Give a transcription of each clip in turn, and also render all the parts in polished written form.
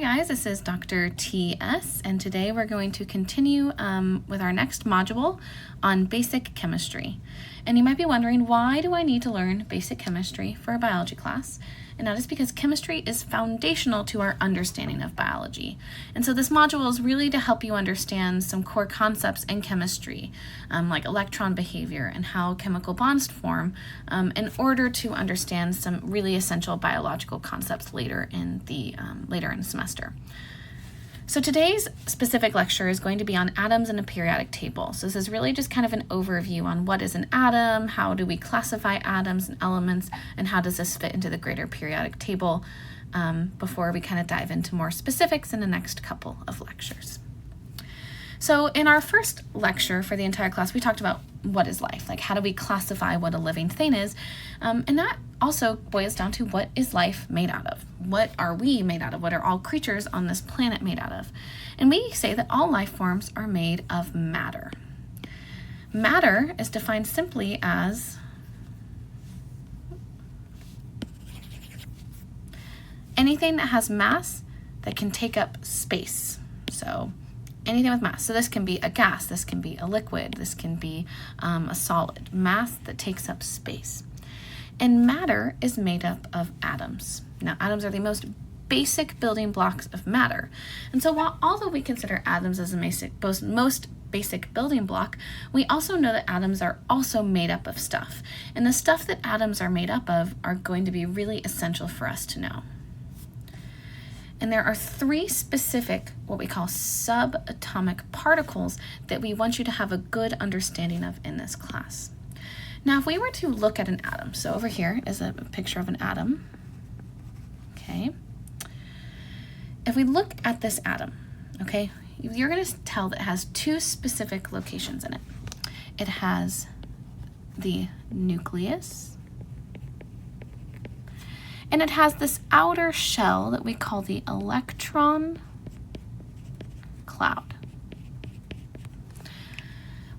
Hi guys, this is Dr. TS, and today we're going to continue with our next module on basic chemistry. And you might be wondering, why do I need to learn basic chemistry for a biology class? And that is because chemistry is foundational to our understanding of biology. And so this module is really to help you understand some core concepts in chemistry, like electron behavior and how chemical bonds form, in order to understand some really essential biological concepts later in the semester. So today's specific lecture is going to be on atoms in a periodic table. So this is really just kind of an overview on what is an atom, how do we classify atoms and elements, and how does this fit into the greater periodic table, before we kind of dive into more specifics in the next couple of lectures. So in our first lecture for the entire class, we talked about what is life, like how do we classify what a living thing is, and that also boils down to what is life made out of? What are we made out of? What are all creatures on this planet made out of? And we say that all life forms are made of matter. Matter is defined simply as anything that has mass that can take up space. So anything with mass. So this can be a gas, this can be a liquid, this can be a solid. Mass that takes up space. And matter is made up of atoms. Now, atoms are the most basic building blocks of matter. And so although we consider atoms as the most basic building block, we also know that atoms are also made up of stuff. And the stuff that atoms are made up of are going to be really essential for us to know. And there are three specific, what we call subatomic particles, that we want you to have a good understanding of in this class. Now, if we were to look at an atom, so over here is a picture of an atom, okay? If we look at this atom, okay, you're gonna tell that it has two specific locations in it. It has the nucleus, and it has this outer shell that we call the electron cloud.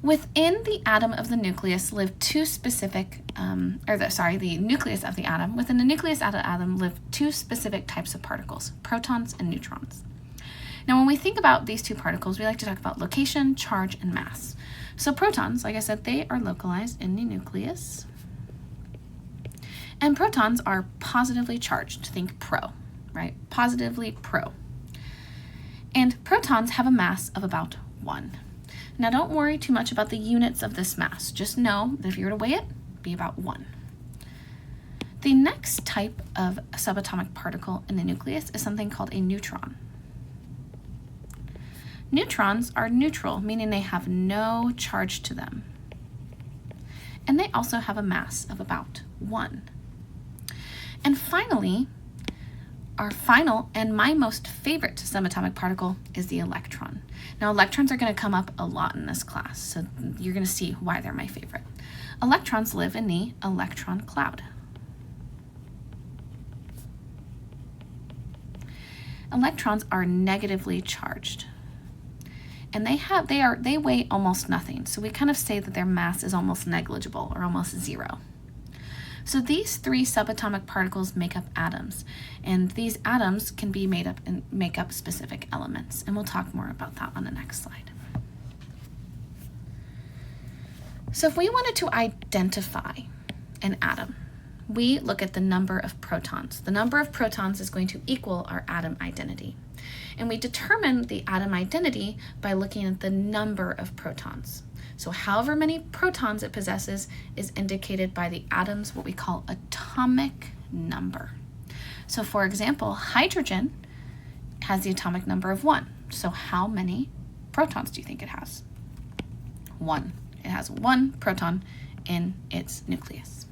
Within the atom of the nucleus live two specific, the nucleus of the atom. Within the nucleus of the atom live two specific types of particles, protons and neutrons. Now, when we think about these two particles, we like to talk about location, charge, and mass. So protons, like I said, they are localized in the nucleus. And protons are positively charged. Think pro, right? Positively pro. And protons have a mass of about 1. Now, don't worry too much about the units of this mass. Just know that if you were to weigh it, it'd be about 1. The next type of subatomic particle in the nucleus is something called a neutron. Neutrons are neutral, meaning they have no charge to them. And they also have a mass of about 1. And finally, our final and my most favorite subatomic particle is the electron. Now, electrons are going to come up a lot in this class, so you're going to see why they're my favorite. Electrons live in the electron cloud. Electrons are negatively charged, and they weigh almost nothing. So we kind of say that their mass is almost negligible or almost 0. So these three subatomic particles make up atoms, and these atoms can be made up and make up specific elements, and we'll talk more about that on the next slide. So if we wanted to identify an atom, we look at the number of protons. The number of protons is going to equal our atom identity. And we determine the atom identity by looking at the number of protons. So however many protons it possesses is indicated by the atom's what we call atomic number. So for example, hydrogen has the atomic number of 1. So how many protons do you think it has? 1. It has 1 proton in its nucleus.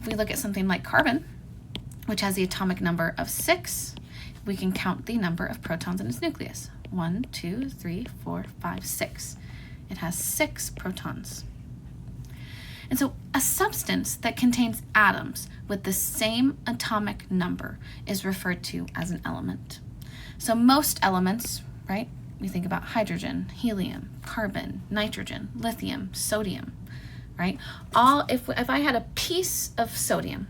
If we look at something like carbon, which has the atomic number of 6, we can count the number of protons in its nucleus. 1, 2, 3, 4, 5, 6. It has 6 protons. And so a substance that contains atoms with the same atomic number is referred to as an element. So most elements, right? We think about hydrogen, helium, carbon, nitrogen, lithium, sodium, right? If I had a piece of sodium,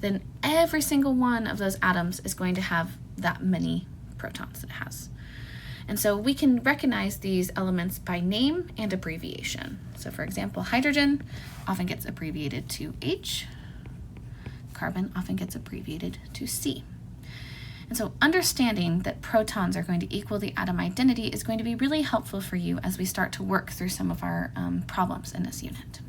then every single one of those atoms is going to have that many protons it has. And so we can recognize these elements by name and abbreviation. So for example, hydrogen often gets abbreviated to H. Carbon often gets abbreviated to C. And so understanding that protons are going to equal the atom identity is going to be really helpful for you as we start to work through some of our problems in this unit.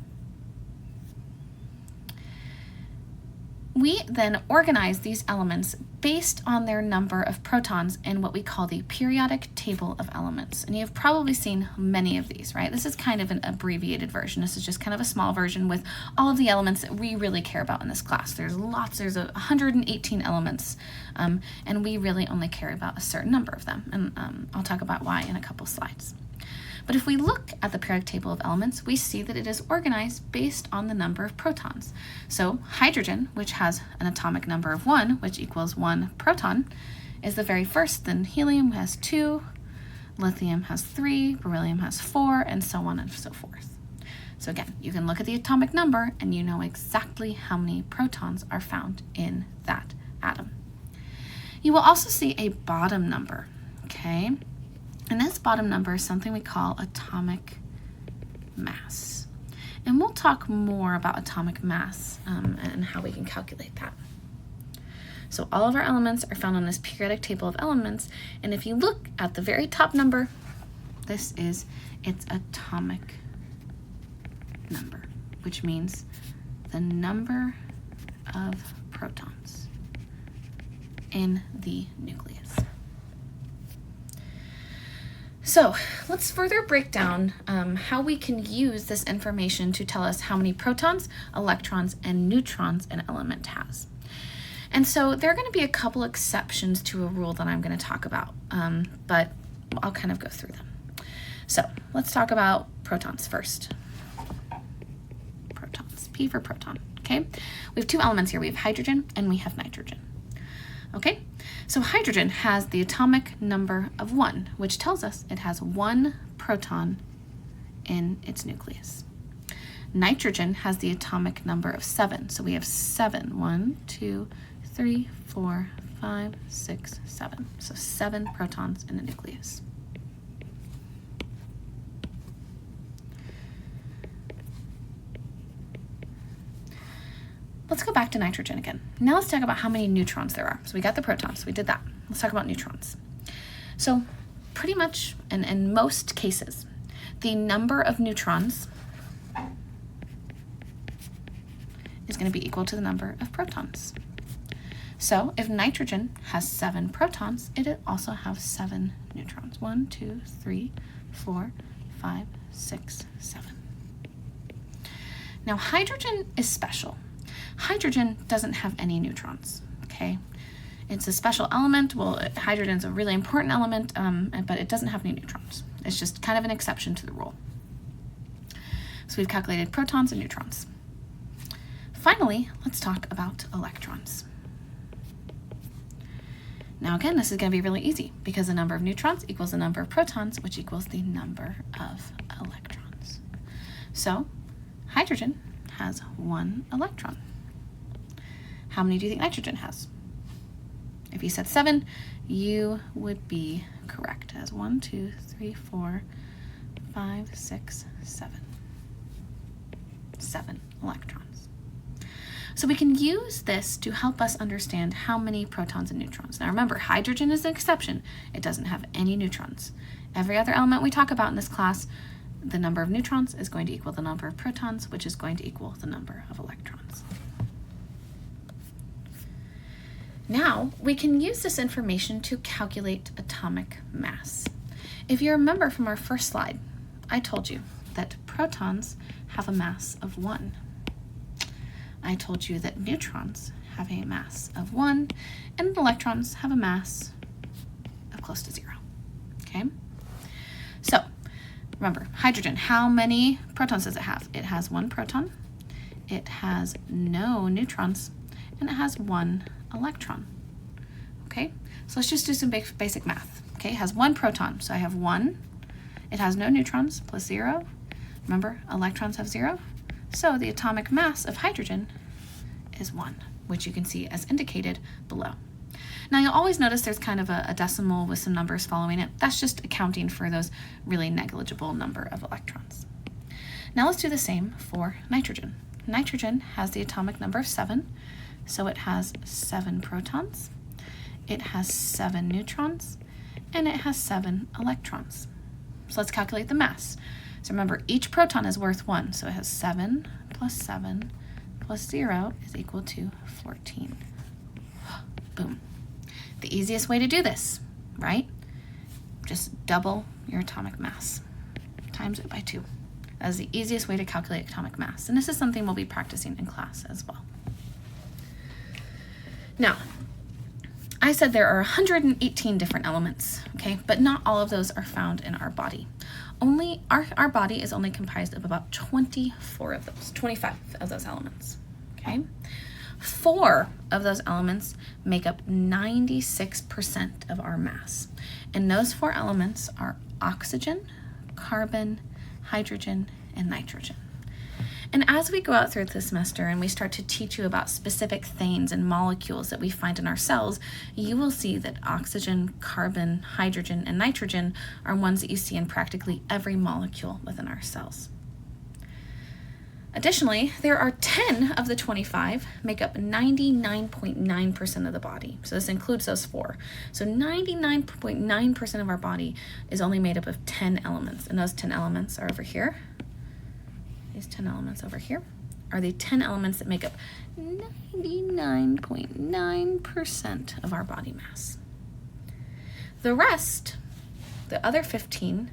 We then organize these elements based on their number of protons in what we call the periodic table of elements. And you've probably seen many of these, right? This is kind of an abbreviated version. This is just kind of a small version with all of the elements that we really care about in this class. There's 118 elements, and we really only care about a certain number of them. And I'll talk about why in a couple slides. But if we look at the periodic table of elements, we see that it is organized based on the number of protons. So hydrogen, which has an atomic number of 1, which equals 1 proton, is the very first. Then helium has 2, lithium has 3, beryllium has 4, and so on and so forth. So again, you can look at the atomic number and you know exactly how many protons are found in that atom. You will also see a bottom number, okay? And this bottom number is something we call atomic mass. And we'll talk more about atomic mass and how we can calculate that. So all of our elements are found on this periodic table of elements. And if you look at the very top number, this is its atomic number, which means the number of protons in the nucleus. So let's further break down how we can use this information to tell us how many protons, electrons, and neutrons an element has. And so there are going to be a couple exceptions to a rule that I'm going to talk about, but I'll kind of go through them. So let's talk about protons first. Protons, P for proton, okay? We have two elements here. We have hydrogen and we have nitrogen, okay? So hydrogen has the atomic number of 1, which tells us it has 1 proton in its nucleus. Nitrogen has the atomic number of 7, so we have 7. 1, 2, 3, 4, 5, 6, 7. So 7 protons in the nucleus. Let's go back to nitrogen again. Now let's talk about how many neutrons there are. So we got the protons, we did that. Let's talk about neutrons. So pretty much, in most cases, the number of neutrons is going to be equal to the number of protons. So if nitrogen has 7 protons, it also has 7 neutrons. 1, 2, 3, 4, 5, 6, 7. Now hydrogen is special. Hydrogen doesn't have any neutrons, okay? It's a special element. Well, hydrogen's a really important element, but it doesn't have any neutrons. It's just kind of an exception to the rule. So we've calculated protons and neutrons. Finally, let's talk about electrons. Now again, this is going to be really easy because the number of neutrons equals the number of protons, which equals the number of electrons. So hydrogen has 1 electron. How many do you think nitrogen has? If you said 7, you would be correct. It has 1, 2, 3, 4, 5, 6, 7. 7 electrons. So we can use this to help us understand how many protons and neutrons. Now remember, hydrogen is an exception. It doesn't have any neutrons. Every other element we talk about in this class, the number of neutrons is going to equal the number of protons, which is going to equal the number of electrons. Now, we can use this information to calculate atomic mass. If you remember from our first slide, I told you that protons have a mass of 1. I told you that neutrons have a mass of 1, and electrons have a mass of close to 0, okay? So, remember, hydrogen, how many protons does it have? It has 1 proton, it has no neutrons, and it has 1 electron. Okay, so let's just do some basic math. Okay, it has 1 proton, so I have 1. It has no neutrons, plus 0. Remember, electrons have 0. So the atomic mass of hydrogen is 1, which you can see as indicated below. Now you'll always notice there's kind of a decimal with some numbers following it. That's just accounting for those really negligible number of electrons. Now let's do the same for nitrogen. Nitrogen has the atomic number of 7, so it has 7 protons, it has 7 neutrons, and it has 7 electrons. So let's calculate the mass. So remember, each proton is worth 1, so it has 7 plus 7 plus 0 is equal to 14. Boom. The easiest way to do this, right? Just double your atomic mass, times it by 2. That is the easiest way to calculate atomic mass, and this is something we'll be practicing in class as well. Now, I said there are 118 different elements, okay, but not all of those are found in our body. Only our body is only comprised of about 24 of those, 25 of those elements, okay? 4 of those elements make up 96% of our mass, and those 4 elements are oxygen, carbon, hydrogen, and nitrogen. And as we go out through the semester and we start to teach you about specific things and molecules that we find in our cells, you will see that oxygen, carbon, hydrogen, and nitrogen are ones that you see in practically every molecule within our cells. Additionally, there are 10 of the 25 make up 99.9% of the body. So this includes those 4. So 99.9% of our body is only made up of 10 elements, and those 10 elements are over here. These 10 elements over here are the 10 elements that make up 99.9% of our body mass. The rest, the other 15,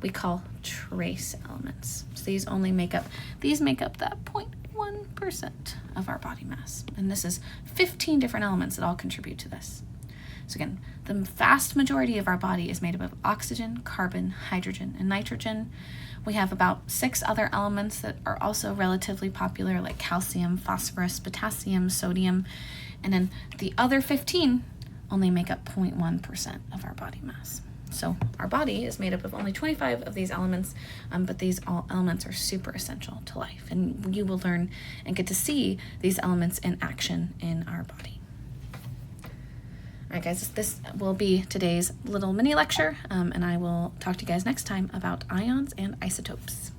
we call trace elements. So these make up that 0.1% of our body mass. And this is 15 different elements that all contribute to this. So again, the vast majority of our body is made up of oxygen, carbon, hydrogen, and nitrogen. We have about 6 other elements that are also relatively popular, like calcium, phosphorus, potassium, sodium, and then the other 15 only make up 0.1% of our body mass. So our body is made up of only 25 of these elements, but these all elements are super essential to life, and you will learn and get to see these elements in action in our body. All right, guys, this will be today's little mini lecture, and I will talk to you guys next time about ions and isotopes.